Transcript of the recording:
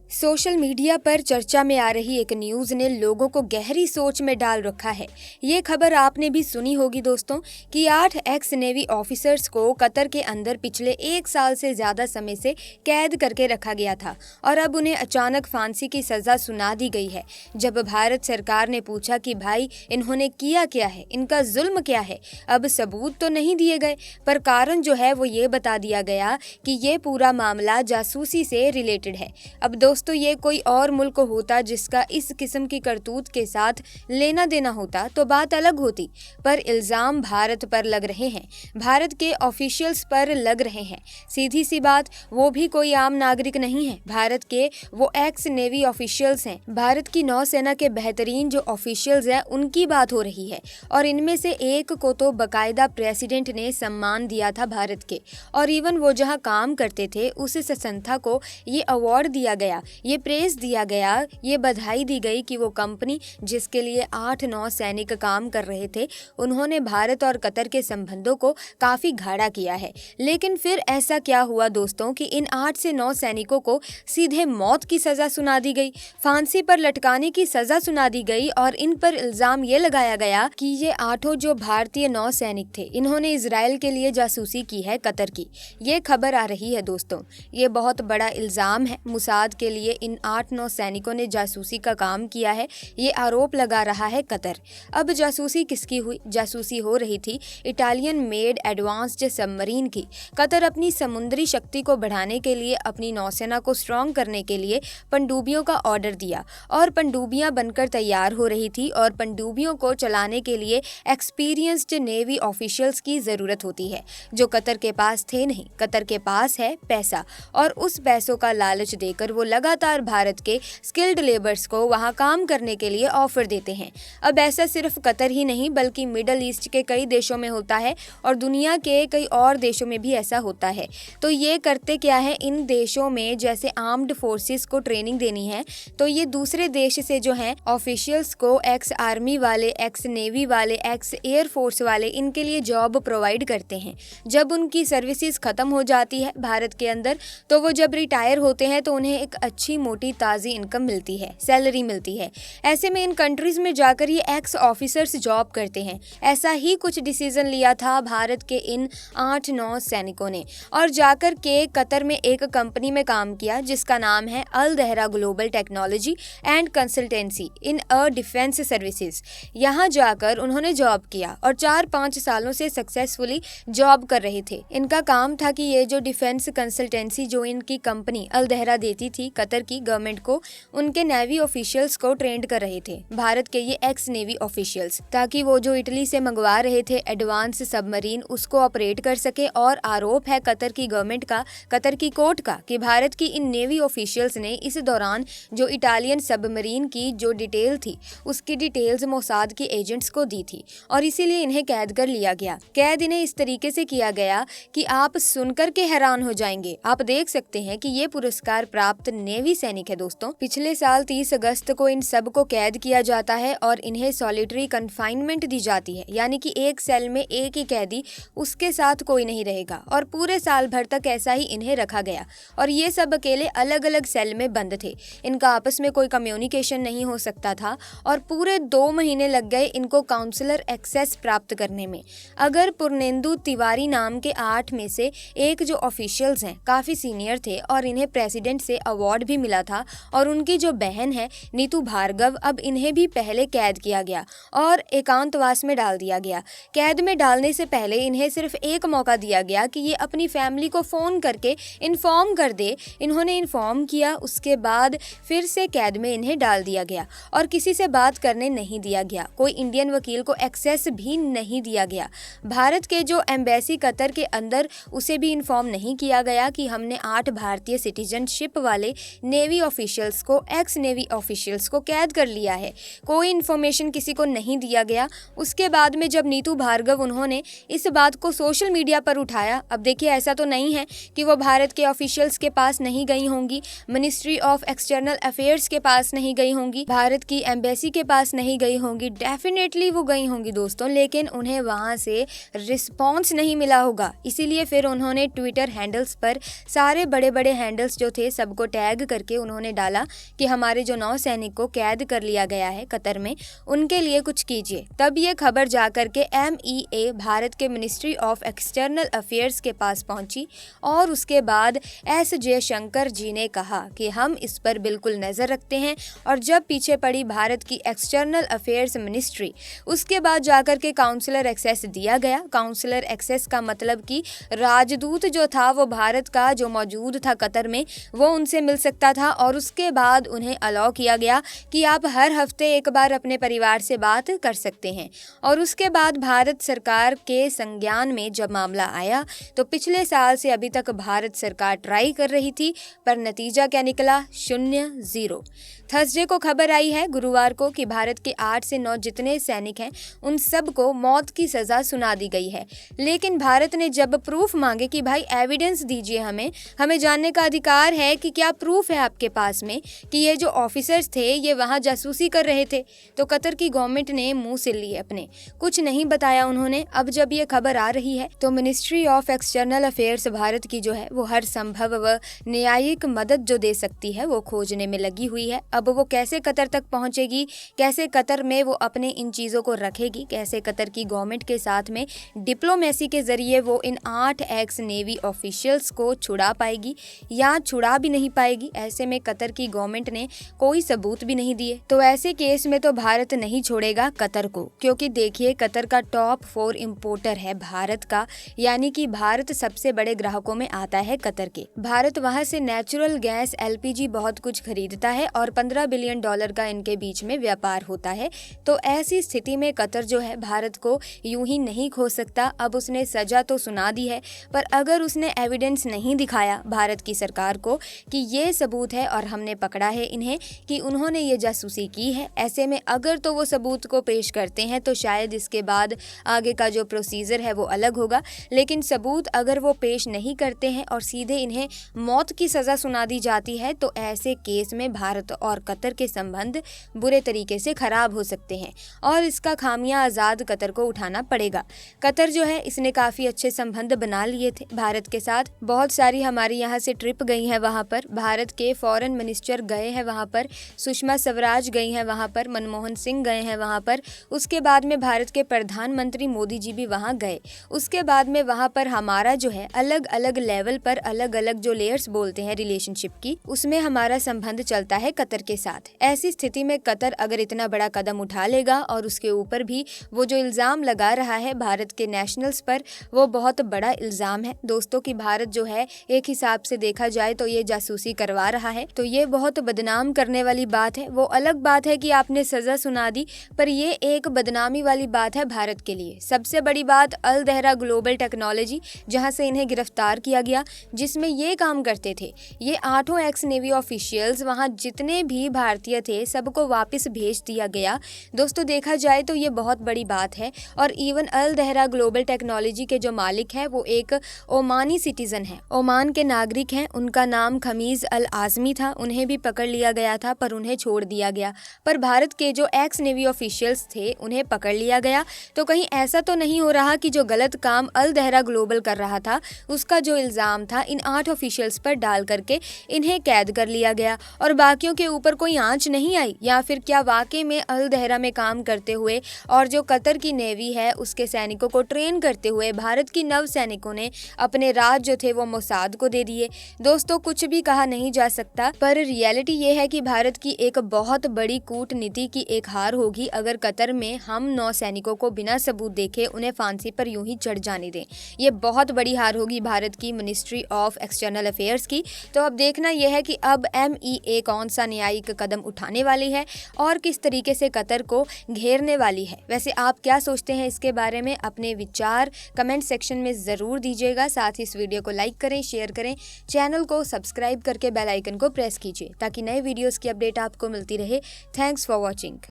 Social media पर चर्चा में आ रही एक न्यूज़ ने लोगों को गहरी सोच में डाल रखा है। ये खबर आपने भी सुनी होगी दोस्तों कि 8 एक्स नेवी ऑफिसर्स को कतर के अंदर पिछले 1 साल से ज़्यादा समय से कैद करके रखा गया था और अब उन्हें अचानक फांसी की सज़ा सुना दी गई है। जब भारत सरकार ने पूछा कि भाई इन्होंने किया क्या है, इनका जुल्म क्या है, अब सबूत तो नहीं दिए गए, पर कारण जो है वो ये बता दिया गया कि ये पूरा मामला जासूसी से रिलेटेड है। अब दोस्तों ये कोई और मुल्क होता जिसका इस किस्म की करतूत के साथ लेना देना होता तो बात अलग होती, पर इल्ज़ाम भारत पर लग रहे हैं, भारत के ऑफिशियल्स पर लग रहे हैं। सीधी सी बात, वो भी कोई आम नागरिक नहीं है, भारत के वो एक्स नेवी ऑफिशियल्स हैं। भारत की नौसेना के बेहतरीन जो ऑफिशियल्स हैं उनकी बात हो रही है और इनमें से एक को तो बाकायदा प्रेसिडेंट ने सम्मान दिया था भारत के, और इवन वो जहां काम करते थे उस संस्था को ये अवार्ड दिया गया, ये प्रेज दिया गया, ये बधाई दी गई कि वो कंपनी जिसके लिए 8-9 सैनिक काम कर रहे थे उन्होंने भारत और कतर के संबंधों को काफी गाढ़ा किया है। लेकिन फिर ऐसा क्या हुआ दोस्तों कि इन 8 से 9 सैनिकों को सीधे मौत की सजा सुना दी गई, फांसी पर लटकाने की सजा सुना दी गई और इन पर इल्जाम ये लगाया गया कि ये 8 जो भारतीय नौ सैनिक थे इन्होंने इजराइल के लिए जासूसी की है, कतर की। ये खबर आ रही है दोस्तों, ये बहुत बड़ा इल्जाम है। मुसाद के लिए इन 8-9 सैनिकों ने जासूसी का काम किया है, ये आरोप लगा रहा है कतर। अब जासूसी किसकी हुई? जासूसी हो रही थी इटालियन मेड एडवांस्ड सबमरीन की। कतर अपनी समुद्री शक्ति को बढ़ाने के लिए, अपनी नौसेना को स्ट्रॉन्ग करने के लिए पनडुब्बियों का ऑर्डर दिया और पनडुब्बियां बनकर तैयार हो रही थी और पनडुब्बियों को चलाने के लिए एक्सपीरियंस्ड नेवी ऑफिशियल्स की ज़रूरत होती है, जो कतर के पास थे नहीं। कतर के पास है पैसा और उस पैसों का लालच देकर वो लगातार भारत के स्किल्ड लेबर्स को वहां काम करने के लिए ऑफर देते हैं। अब ऐसा सिर्फ कतर ही नहीं बल्कि मिडल ईस्ट के कई देशों में होता है और दुनिया के कई और देशों में भी ऐसा होता है। तो ये करते क्या है, इन देशों में जैसे आर्म्ड फोर्सेस को ट्रेनिंग देनी है तो ये दूसरे देश से जो है ऑफिशियल्स को एक्स आर्मी वाले, एक्स नेवी वाले, एक्स एयर फोर्स वाले इनके लिए जॉब प्रोवाइड करते हैं। जब उनकी सर्विसेज खत्म हो जाती है भारत के अंदर तो वो जब रिटायर होते हैं तो उन्हें एक अच्छी मोटी ताज़ी इनकम मिलती है, सैलरी मिलती है। ऐसे में इन कंट्रीज में जाकर ये एक्स ऑफिसर्स जॉब करते हैं। ऐसा ही कुछ डिसीजन लिया था भारत के इन 8-9 सैनिकों ने और जाकर के कतर में एक कंपनी में काम किया जिसका नाम है Al Dahra global technology and consultancy in a defence services. यहाँ जाकर उन्होंने जॉब किया और 4-5 सालों से सक्सेसफुली जॉब कर रहे थे। इनका काम था कि ये जो डिफेंस कंसल्टेंसी जो इनकी कंपनी अल दहरा देती थी कतर की गवर्नमेंट को, उनके नेवी ऑफिशियल्स को ट्रेंड कर रहे थे भारत के ये एक्स नेवी ऑफिशियल्स, ताकि वो जो इटली से मंगवा रहे थे एडवांस सबमरीन उसको ऑपरेट कर सके। और आरोप है कतर की गवर्नमेंट का, कतर की कोर्ट का, कि भारत की इन नेवी ऑफिशियल्स ने इस दौरान जो इटालियन सबमरीन की जो डिटेल थी उसकी डिटेल्स मोसाद के एजेंट्स को दी थी और इसीलिए इन्हें कैद कर लिया गया। कैद इन्हें इस तरीके से किया गया कि आप सुनकर के हैरान हो जाएंगे। आप देख सकते हैं कि ये पुरस्कार प्राप्त नेवी सैनिक है दोस्तों। पिछले साल 30 अगस्त को इन सब को कैद किया जाता है और इन्हें सॉलिटरी कन्फाइनमेंट दी जाती है, यानी कि एक सेल में एक ही कैदी, उसके साथ कोई नहीं रहेगा और पूरे साल भर तक ऐसा ही इन्हें रखा गया। और ये सब अकेले अलग अलग सेल में बंद थे, इनका आपस में कोई कम्युनिकेशन नहीं हो सकता था और पूरे 2 महीने लग गए इनको काउंसलर एक्सेस प्राप्त करने में। अगर पूर्णेंदु तिवारी नाम के 8 में से एक जो ऑफिशियल्स हैं काफ़ी सीनियर थे और इन्हें प्रेसिडेंट से अवार्ड भी मिला था, और उनकी जो बहन है नीतू भार्गव, अब इन्हें भी पहले कैद किया गया और एकांतवास में डाल दिया गया। कैद में डालने से पहले इन्हें सिर्फ एक मौका दिया गया कि ये अपनी फैमिली को फ़ोन करके इन्फॉर्म कर दे। इन्होंने इन्फॉर्म किया, उसके बाद फिर से कैद में इन्हें डाल दिया गया और किसी से बात करने नहीं दिया गया, कोई इंडियन वकील को एक्सेस भी नहीं दिया गया। भारत के जो एम्बेसी कतर के अंदर उसे भी इन्फॉर्म नहीं किया गया कि हमने 8 भारतीय सिटीजनशिप वाले नेवी ऑफिशियल्स को, एक्स नेवी ऑफिशियल्स को कैद कर लिया है। कोई इन्फॉर्मेशन किसी को नहीं दिया गया। उसके बाद में जब नीतू भार्गव उन्होंने इस बात को सोशल मीडिया पर उठाया, अब देखिए ऐसा तो नहीं है कि वो भारत के ऑफिशियल्स के पास नहीं गई होंगी, मिनिस्ट्री ऑफ एक्सटर्नल अफेयर्स के पास नहीं गई होंगी, भारत की एम्बेसी के पास नहीं गई होंगी, डेफिनेटली वो गई होंगी दोस्तों, लेकिन उन्हें वहाँ से रिस्पॉन्स नहीं मिला होगा। इसीलिए फिर उन्होंने ट्विटर हैंडल्स पर, सारे बड़े बड़े हैंडल्स जो थे सबको टैग टैग करके उन्होंने डाला कि हमारे जो 9 सैनिक को कैद कर लिया गया है कतर में, उनके लिए कुछ कीजिए। तब ये खबर जाकर के MEA भारत के मिनिस्ट्री ऑफ एक्सटर्नल अफेयर्स के पास पहुंची और उसके बाद एस जयशंकर जी ने कहा कि हम इस पर बिल्कुल नजर रखते हैं। और जब पीछे पड़ी भारत की एक्सटर्नल अफेयर्स मिनिस्ट्री, उसके बाद जाकर के काउंसलर एक्सेस दिया गया। काउंसलर एक्सेस का मतलब कि राजदूत जो था वो भारत का जो मौजूद था कतर में, वो उनसे मिल सकता था और उसके बाद उन्हें अलाउ किया गया कि आप हर हफ्ते एक बार अपने परिवार से बात कर सकते हैं। और उसके बाद भारत सरकार के संज्ञान में जब मामला आया तो पिछले साल से अभी तक भारत सरकार ट्राई कर रही थी, पर नतीजा क्या निकला? 0-0। थर्सडे को खबर आई है गुरुवार को कि भारत के 8 से 9 जितने सैनिक हैं उन सब को मौत की सजा सुना दी गई है। लेकिन भारत ने जब प्रूफ मांगे कि भाई एविडेंस दीजिए, हमें जानने का अधिकार है कि क्या प्रूफ है आपके पास में कि ये जो ऑफिसर्स थे ये वहाँ जासूसी कर रहे थे, तो कतर की गवर्नमेंट ने मुंह सिल लिए अपने, कुछ नहीं बताया उन्होंने। अब जब ये खबर आ रही है तो ministry of external affairs Bharat की जो है वो हर संभव व न्यायिक मदद जो दे सकती है वो खोजने में लगी हुई है। अब वो कैसे कतर तक पहुंचेगी, कैसे कतर में वो अपने इन चीज़ों को रखेगी, कैसे कतर की गवर्नमेंट के साथ में डिप्लोमेसी के जरिए वो इन 8 एक्स नेवी ऑफिशियल्स को छुड़ा पाएगी या छुड़ा भी नहीं पाएगी, ऐसे में कतर की गवर्नमेंट ने कोई सबूत भी नहीं दिए। तो ऐसे केस में तो भारत नहीं छोड़ेगा कतर को, क्योंकि देखिए कतर का टॉप 4 इंपोर्टर है भारत का, यानी कि भारत सबसे बड़े ग्राहकों में आता है कतर के। भारत वहां से नेचुरल गैस LPG बहुत कुछ खरीदता है और $15 बिलियन का इनके बीच में व्यापार होता है। तो ऐसी स्थिति में कतर जो है भारत को यूं ही नहीं खो सकता। अब उसने सजा तो सुना दी है, पर अगर उसने एविडेंस नहीं दिखाया भारत की सरकार को कि ये सबूत है और हमने पकड़ा है इन्हें कि उन्होंने ये जासूसी की है, ऐसे में अगर तो वो सबूत को पेश करते हैं तो शायद इसके बाद आगे का जो प्रोसीजर है वो अलग होगा। लेकिन सबूत अगर वो पेश नहीं करते हैं और सीधे इन्हें मौत की सजा सुना दी जाती है तो ऐसे केस में भारत और कतर के संबंध बुरे तरीके से खराब हो सकते हैं और इसका खामियां आज़ाद कतर को उठाना पड़ेगा। कतर जो है इसने काफ़ी अच्छे संबंध बना लिए थे भारत के साथ, बहुत सारी हमारी यहाँ से ट्रिप गई हैं वहाँ पर, भारत के फॉरेन मिनिस्टर गए हैं वहाँ पर, सुषमा स्वराज गई हैं वहाँ पर, मनमोहन सिंह गए हैं वहाँ पर, उसके बाद में भारत के प्रधानमंत्री मोदी जी भी वहाँ गए। उसके बाद में वहाँ पर हमारा जो है अलग अलग लेवल पर अलग अलग जो लेयर्स बोलते हैं रिलेशनशिप की, उसमें हमारा संबंध चलता है कतर के साथ। ऐसी स्थिति में कतर अगर इतना बड़ा कदम उठा लेगा और उसके ऊपर भी वो जो इल्ज़ाम लगा रहा है भारत के नेशनल्स पर, वो बहुत बड़ा इल्ज़ाम है दोस्तों कि भारत जो है एक हिसाब से देखा जाए तो ये जासूसी करवा रहा है, तो ये बहुत बदनाम करने वाली बात है। वो अलग बात है कि आपने सज़ा सुना दी, पर ये एक बदनामी वाली बात है भारत के लिए। सबसे बड़ी बात अल दहरा ग्लोबल टेक्नोलॉजी, जहाँ से इन्हें गिरफ्तार किया गया, जिसमें ये काम करते थे ये 8 एक्स नेवी ऑफिशियल्स, वहाँ जितने भी भारतीय थे सबको वापस भेज दिया गया। दोस्तों देखा जाए तो ये बहुत बड़ी बात है। और इवन अल दहरा ग्लोबल टेक्नोलॉजी के जो मालिक है वो एक ओमानी सिटीजन है, ओमान के नागरिक हैं, उनका नाम खमीज अल आजमी था। उन्हें भी पकड़ लिया गया था पर उन्हें छोड़ दिया गया। पर भारत के जो एक्स नेवी ऑफिशियल्स थे उन्हें पकड़ लिया गया। तो कहीं ऐसा तो नहीं हो रहा कि जो गलत काम अल दहरा ग्लोबल कर रहा था उसका जो इल्ज़ाम था इन 8 ऑफिशियल्स पर डाल करके इन्हें कैद कर लिया गया और बाकियों के ऊपर कोई आंच नहीं आई? या फिर क्या वाकई में अल दहरा में काम करते हुए और जो कतर की नेवी है उसके सैनिकों को ट्रेन करते हुए भारत की नव सैनिकों ने अपने राज जो थे वो मोसाद को दे दिए? दोस्तों कुछ भी कहा नहीं जा सकता, पर रियलिटी ये है कि भारत की एक बहुत बड़ी कूटनीति की एक हार होगी अगर कतर में हम 9 सैनिकों को बिना सबूत देखे उन्हें फांसी पर यूं ही चढ़ जाने दें। ये बहुत बड़ी हार होगी भारत की मिनिस्ट्री ऑफ एक्सटर्नल अफेयर्स की। तो अब देखना यह है कि अब MEA कौन सा न्यायिक कदम उठाने वाली है और किस तरीके से कतर को घेरने वाली है। वैसे आप क्या सोचते हैं इसके बारे में? अपने विचार कमेंट सेक्शन में ज़रूर दीजिएगा। साथ ही इस वीडियो को लाइक करें, शेयर करें, चैनल को सब्सक्राइब करके बेल आइकन को प्रेस कीजिए ताकि नए वीडियोस की अपडेट आपको मिलती रहे। Thanks for watching.